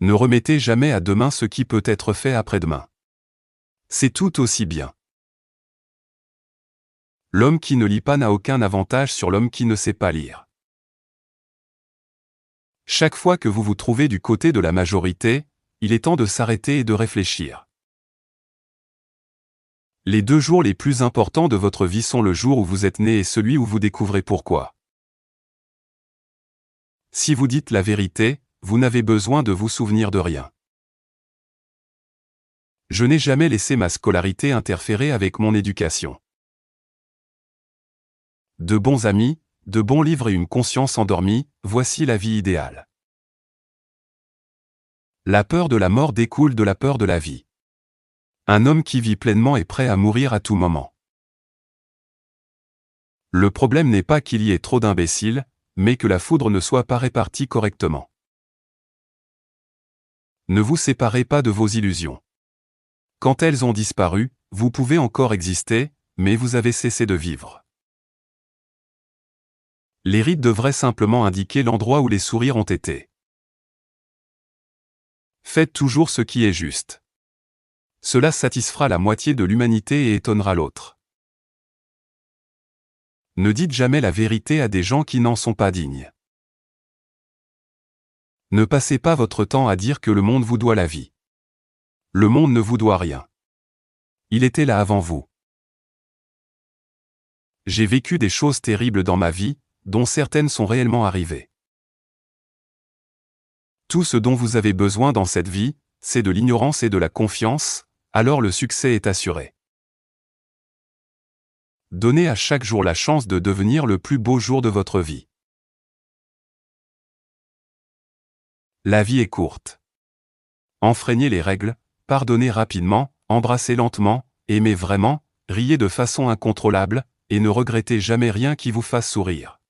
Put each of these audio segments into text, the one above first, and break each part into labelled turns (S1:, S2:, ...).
S1: Ne remettez jamais à demain ce qui peut être fait après-demain. C'est tout aussi bien. L'homme qui ne lit pas n'a aucun avantage sur l'homme qui ne sait pas lire. Chaque fois que vous vous trouvez du côté de la majorité, il est temps de s'arrêter et de réfléchir. Les 2 jours les plus importants de votre vie sont le jour où vous êtes né et celui où vous découvrez pourquoi. Si vous dites la vérité, vous n'avez besoin de vous souvenir de rien. Je n'ai jamais laissé ma scolarité interférer avec mon éducation. De bons amis, de bons livres et une conscience endormie, voici la vie idéale. La peur de la mort découle de la peur de la vie. Un homme qui vit pleinement est prêt à mourir à tout moment. Le problème n'est pas qu'il y ait trop d'imbéciles, mais que la foudre ne soit pas répartie correctement. Ne vous séparez pas de vos illusions. Quand elles ont disparu, vous pouvez encore exister, mais vous avez cessé de vivre. Les rides devraient simplement indiquer l'endroit où les sourires ont été. Faites toujours ce qui est juste. Cela satisfera la moitié de l'humanité et étonnera l'autre. Ne dites jamais la vérité à des gens qui n'en sont pas dignes. Ne passez pas votre temps à dire que le monde vous doit la vie. Le monde ne vous doit rien. Il était là avant vous. J'ai vécu des choses terribles dans ma vie, dont certaines sont réellement arrivées. Tout ce dont vous avez besoin dans cette vie, c'est de l'ignorance et de la confiance, alors le succès est assuré. Donnez à chaque jour la chance de devenir le plus beau jour de votre vie. La vie est courte. Enfreignez les règles, pardonnez rapidement, embrassez lentement, aimez vraiment, riez de façon incontrôlable, et ne regrettez jamais rien qui vous fasse sourire.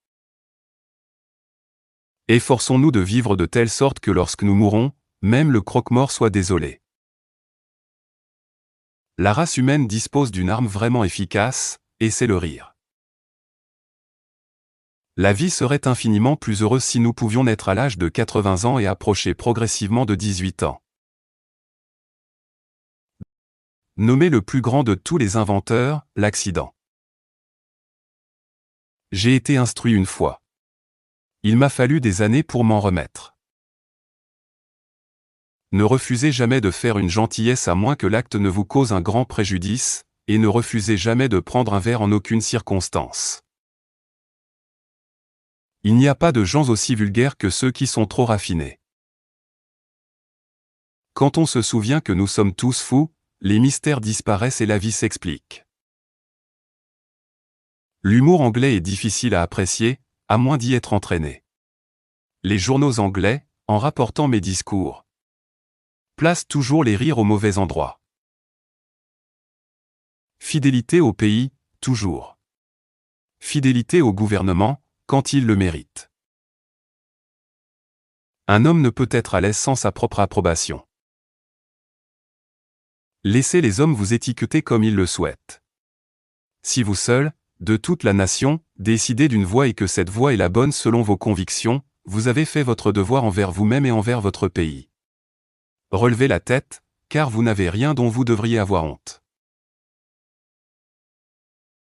S1: Efforçons-nous de vivre de telle sorte que lorsque nous mourrons, même le croque-mort soit désolé. La race humaine dispose d'une arme vraiment efficace, et c'est le rire. La vie serait infiniment plus heureuse si nous pouvions naître à l'âge de 80 ans et approcher progressivement de 18 ans. Nommé le plus grand de tous les inventeurs, l'accident. J'ai été instruit une fois. Il m'a fallu des années pour m'en remettre. Ne refusez jamais de faire une gentillesse à moins que l'acte ne vous cause un grand préjudice, et ne refusez jamais de prendre un verre en aucune circonstance. Il n'y a pas de gens aussi vulgaires que ceux qui sont trop raffinés. Quand on se souvient que nous sommes tous fous, les mystères disparaissent et la vie s'explique. L'humour anglais est difficile à apprécier, à moins d'y être entraîné. Les journaux anglais, en rapportant mes discours, placent toujours les rires au mauvais endroit. Fidélité au pays, toujours. Fidélité au gouvernement, quand il le mérite. Un homme ne peut être à l'aise sans sa propre approbation. Laissez les hommes vous étiqueter comme ils le souhaitent. Si vous seul, de toute la nation, décidez d'une voie et que cette voie est la bonne selon vos convictions, vous avez fait votre devoir envers vous-même et envers votre pays. Relevez la tête, car vous n'avez rien dont vous devriez avoir honte.